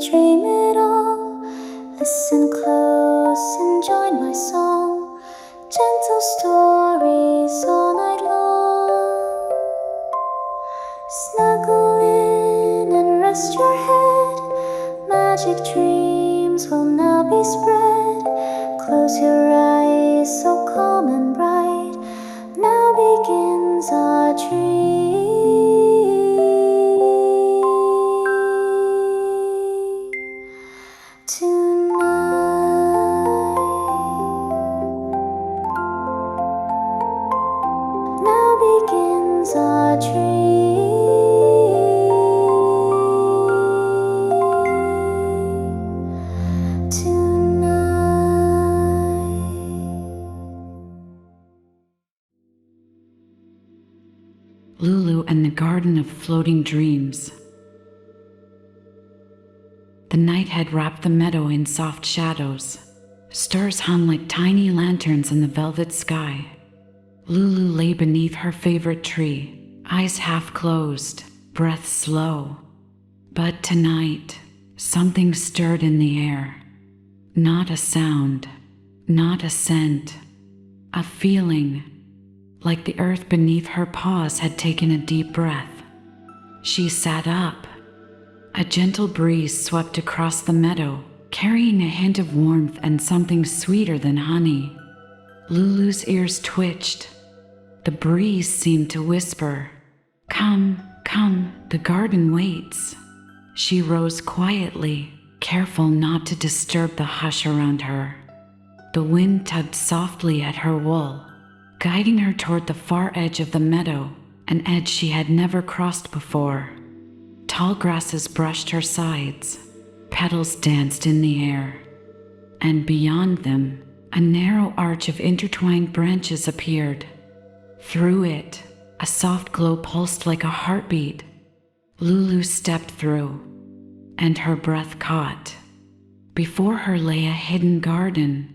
dream it all. Listen close and join my song. Gentle stories all night long. Snuggle in and rest your head. Magic dreams will now be spread. Close your eyes, so calm and bright. Now begins our dream. Begins our dream. Tonight. Lulu and the Garden of Floating Dreams. The night had wrapped the meadow in soft shadows. Stars hung like tiny lanterns in the velvet sky. Lulu lay beneath her favorite tree, eyes half closed, breath slow. But tonight, something stirred in the air. Not a sound, not a scent, a feeling, like the earth beneath her paws had taken a deep breath. She sat up. A gentle breeze swept across the meadow, carrying a hint of warmth and something sweeter than honey. Lulu's ears twitched. The breeze seemed to whisper, "Come, come, the garden waits." She rose quietly, careful not to disturb the hush around her. The wind tugged softly at her wool, guiding her toward the far edge of the meadow, an edge she had never crossed before. Tall grasses brushed her sides, petals danced in the air, and beyond them, a narrow arch of intertwined branches appeared. Through it, a soft glow pulsed like a heartbeat. Lulu stepped through, and her breath caught. Before her lay a hidden garden,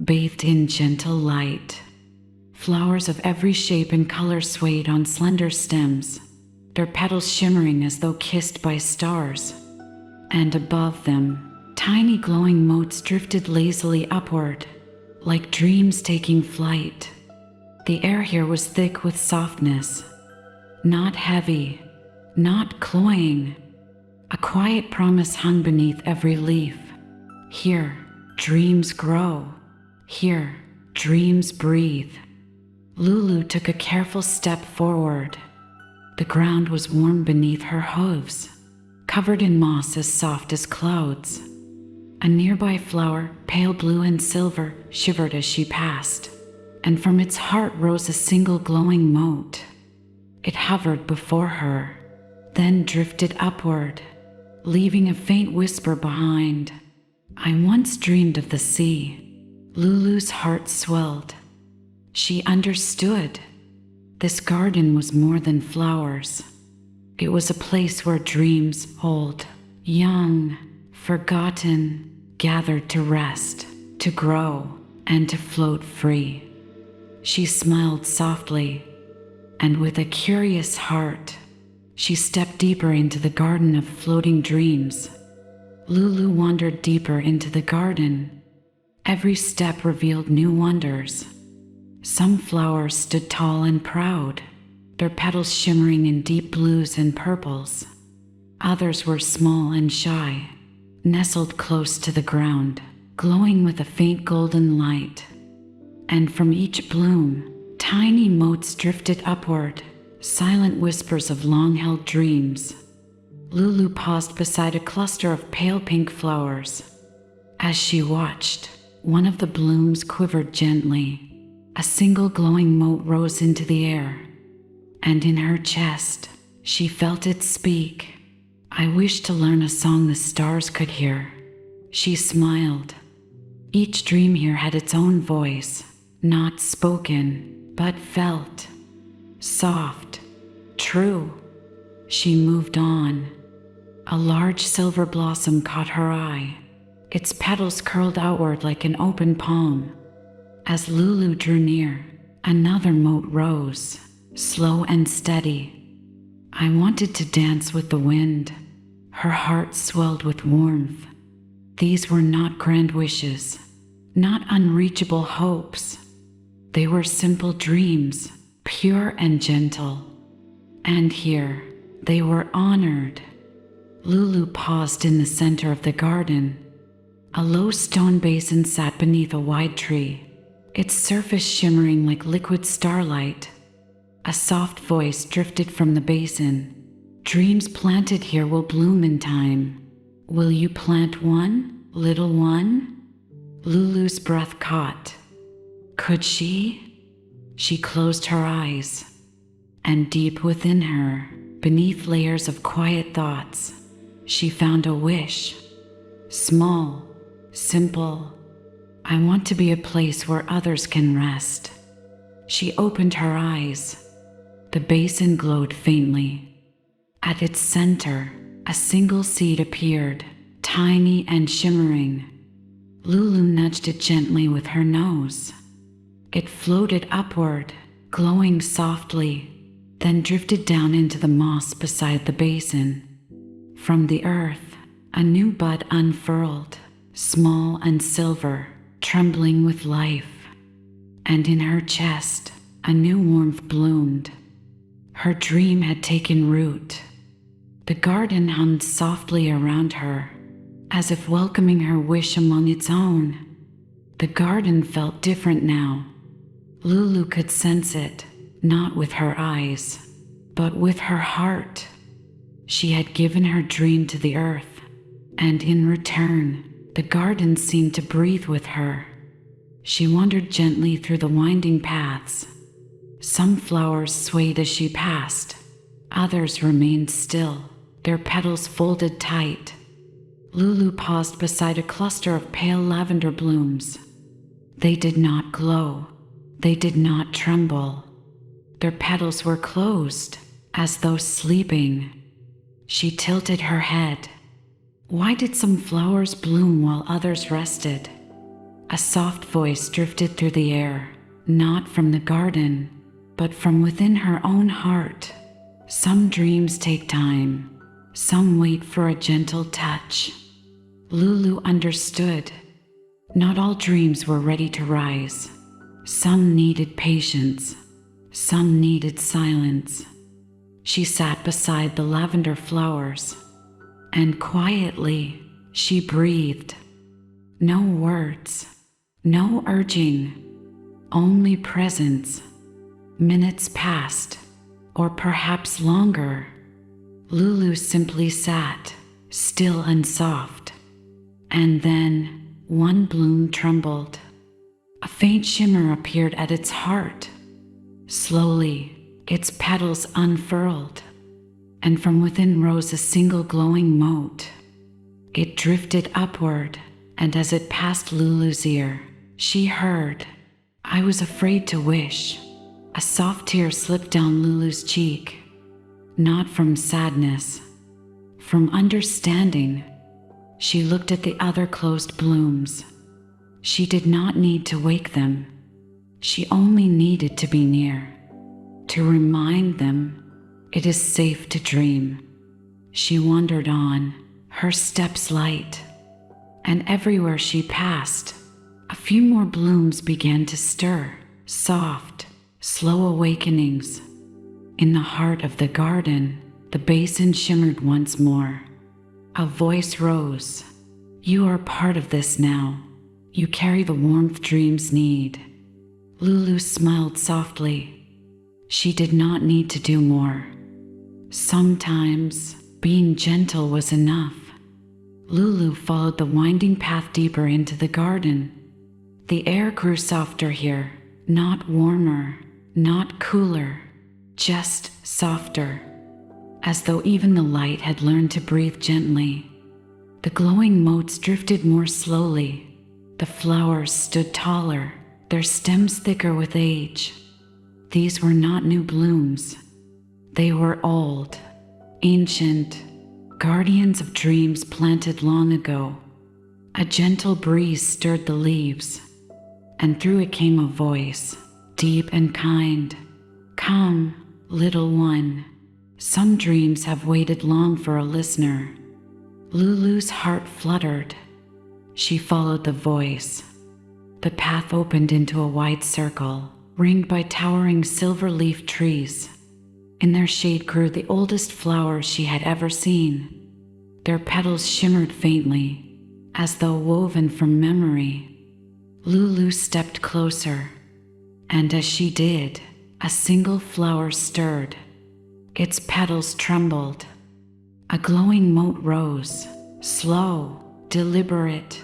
bathed in gentle light. Flowers of every shape and color swayed on slender stems, their petals shimmering as though kissed by stars. And above them, tiny glowing motes drifted lazily upward, like dreams taking flight. The air here was thick with softness, not heavy, not cloying. A quiet promise hung beneath every leaf. Here, dreams grow. Here, dreams breathe. Lulu took a careful step forward. The ground was warm beneath her hooves, covered in moss as soft as clouds. A nearby flower, pale blue and silver, shivered as she passed, and from its heart rose a single glowing mote. It hovered before her, then drifted upward, leaving a faint whisper behind. I once dreamed of the sea. Lulu's heart swelled. She understood. This garden was more than flowers. It was a place where dreams, old, young, forgotten, gathered to rest, to grow, and to float free. She smiled softly, and with a curious heart, she stepped deeper into the garden of floating dreams. Lulu wandered deeper into the garden. Every step revealed new wonders. Some flowers stood tall and proud, their petals shimmering in deep blues and purples. Others were small and shy, nestled close to the ground, glowing with a faint golden light. And from each bloom, tiny motes drifted upward, silent whispers of long-held dreams. Lulu paused beside a cluster of pale pink flowers. As she watched, one of the blooms quivered gently. A single glowing mote rose into the air, and in her chest, she felt it speak. I wish to learn a song the stars could hear. She smiled. Each dream here had its own voice, not spoken, but felt. Soft, true. She moved on. A large silver blossom caught her eye. Its petals curled outward like an open palm. As Lulu drew near, another mote rose, slow and steady. I wanted to dance with the wind, Her heart swelled with warmth. These were not grand wishes, not unreachable hopes. They were simple dreams, pure and gentle. And here, they were honored. Lulu paused in the center of the garden. A low stone basin sat beneath a wide tree, its surface shimmering like liquid starlight. A soft voice drifted from the basin. Dreams planted here will bloom in time. Will you plant one, little one? Lulu's breath caught. Could she? She closed her eyes. And deep within her, beneath layers of quiet thoughts, she found a wish. Small, simple. I want to be a place where others can rest. She opened her eyes. The basin glowed faintly. At its center, a single seed appeared, tiny and shimmering. Lulu nudged it gently with her nose. It floated upward, glowing softly, then drifted down into the moss beside the basin. From the earth, a new bud unfurled, small and silver, trembling with life. And in her chest, a new warmth bloomed. Her dream had taken root. The garden hummed softly around her, as if welcoming her wish among its own. The garden felt different now. Lulu could sense it, not with her eyes, but with her heart. She had given her dream to the earth, and in return, the garden seemed to breathe with her. She wandered gently through the winding paths. Some flowers swayed as she passed. Others remained still, their petals folded tight. Lulu paused beside a cluster of pale lavender blooms. They did not glow. They did not tremble. Their petals were closed, as though sleeping. She tilted her head. Why did some flowers bloom while others rested? A soft voice drifted through the air, not from the garden, but from within her own heart. Some dreams take time. Some wait for a gentle touch. Lulu understood. Not all dreams were ready to rise. Some needed patience. Some needed silence. She sat beside the lavender flowers, and quietly she breathed. No words, no urging, only presence. Minutes passed, or perhaps longer. Lulu simply sat, still and soft. And then one bloom trembled. A faint shimmer appeared at its heart. Slowly, its petals unfurled, and from within rose a single glowing mote. It drifted upward, and as it passed Lulu's ear, she heard, "I was afraid to wish." A soft tear slipped down Lulu's cheek. Not from sadness, from understanding. She looked at the other closed blooms. She did not need to wake them. She only needed to be near, to remind them it is safe to dream. She wandered on, her steps light, and everywhere she passed, a few more blooms began to stir, soft, slow awakenings. In the heart of the garden, the basin shimmered once more. A voice rose. "You are part of this now. You carry the warmth dreams need." Lulu smiled softly. She did not need to do more. Sometimes, being gentle was enough. Lulu followed the winding path deeper into the garden. The air grew softer here, not warmer, not cooler, just softer, as though even the light had learned to breathe gently. The glowing motes drifted more slowly. The flowers stood taller, their stems thicker with age. These were not new blooms. They were old, ancient, guardians of dreams planted long ago. A gentle breeze stirred the leaves, and through it came a voice, deep and kind. "Come, little one. Some dreams have waited long for a listener." Lulu's heart fluttered. She followed the voice. The path opened into a wide circle, ringed by towering silver-leaf trees. In their shade grew the oldest flowers she had ever seen. Their petals shimmered faintly, as though woven from memory. Lulu stepped closer, and as she did, a single flower stirred. Its petals trembled. A glowing mote rose, slow, deliberate.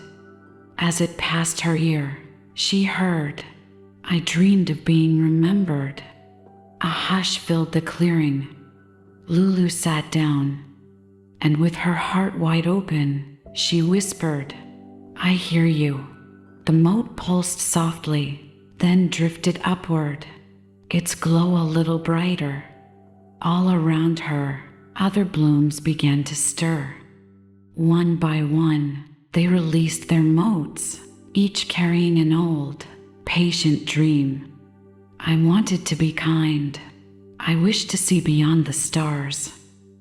As it passed her ear, she heard, "I dreamed of being remembered." A hush filled the clearing. Lulu sat down, and with her heart wide open, she whispered, "I hear you." The mote pulsed softly, then drifted upward, its glow a little brighter. All around her, other blooms began to stir. One by one, they released their motes, each carrying an old, patient dream. I wanted to be kind. I wished to see beyond the stars.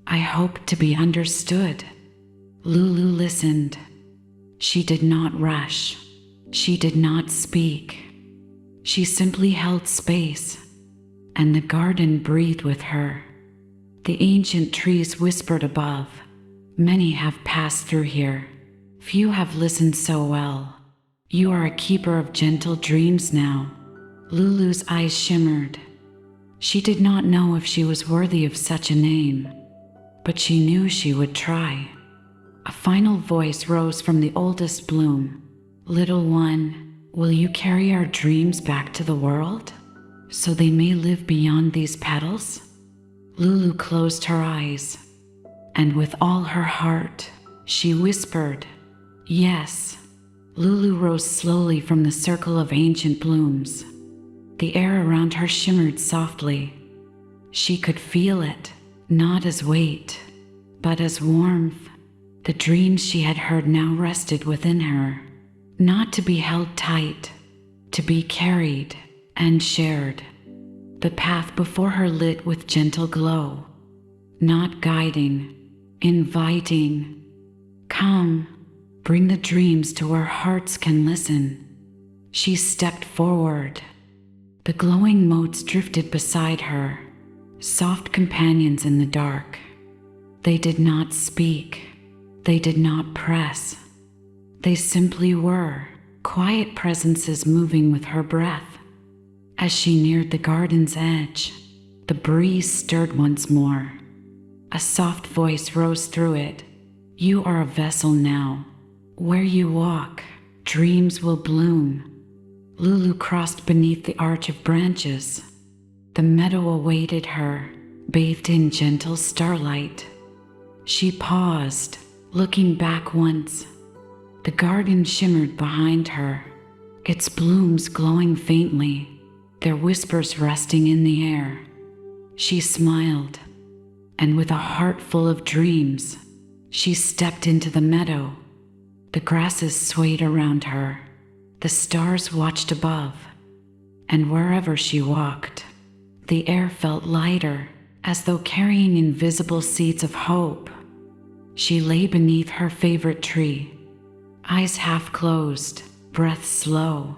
I hoped to be understood. Lulu listened. She did not rush. She did not speak. She simply held space, and the garden breathed with her. The ancient trees whispered above, "Many have passed through here. Few have listened so well. You are a keeper of gentle dreams now." Lulu's eyes shimmered. She did not know if she was worthy of such a name, but she knew she would try. A final voice rose from the oldest bloom. "Little one, will you carry our dreams back to the world, so they may live beyond these petals?" Lulu closed her eyes, and with all her heart, she whispered, "Yes." Lulu rose slowly from the circle of ancient blooms. The air around her shimmered softly. She could feel it, not as weight, but as warmth. The dreams she had heard now rested within her, not to be held tight, to be carried and shared. The path before her lit with gentle glow, not guiding, inviting. "Come, bring the dreams to where hearts can listen." She stepped forward. The glowing motes drifted beside her, soft companions in the dark. They did not speak. They did not press. They simply were, quiet presences moving with her breath. As she neared the garden's edge, the breeze stirred once more. A soft voice rose through it. "You are a vessel now. Where you walk, dreams will bloom." Lulu crossed beneath the arch of branches. The meadow awaited her, bathed in gentle starlight. She paused, looking back once. The garden shimmered behind her, its blooms glowing faintly, their whispers resting in the air. She smiled, and with a heart full of dreams, she stepped into the meadow. The grasses swayed around her. The stars watched above, and wherever she walked, the air felt lighter, as though carrying invisible seeds of hope. She lay beneath her favorite tree, eyes half closed, breath slow,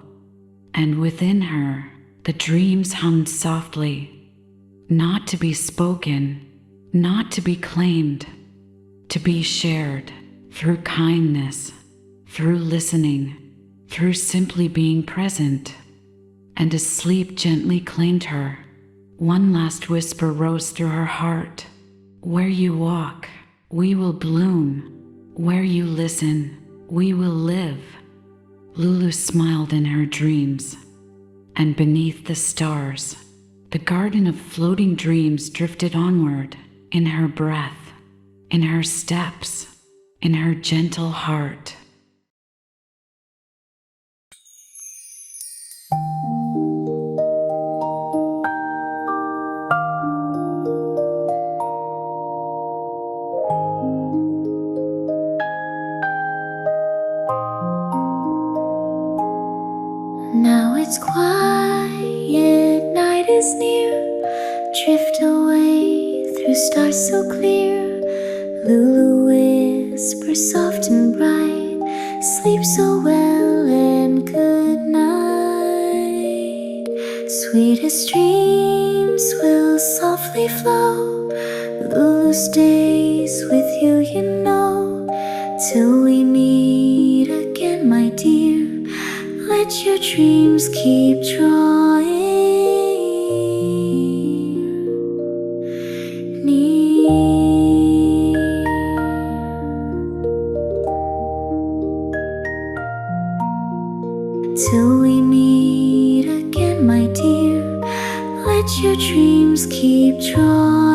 and within her, the dreams hummed softly, not to be spoken, not to be claimed, to be shared through kindness, through listening, through simply being present. And as sleep gently claimed her, one last whisper rose through her heart. "Where you walk, we will bloom. Where you listen, we will live." Lulu smiled in her dreams, and beneath the stars, the garden of floating dreams drifted onward, in her breath, in her steps, in her gentle heart. Now it's quiet, night is near. Drift away through stars so clear. Lulu whisper soft and bright, sleep so well and good night. Sweetest dreams will softly flow. Lulu stays with you, you know, till we meet again, my dear. Let your dreams keep drawing near. Till we meet again, my dear. Let your dreams keep drawing.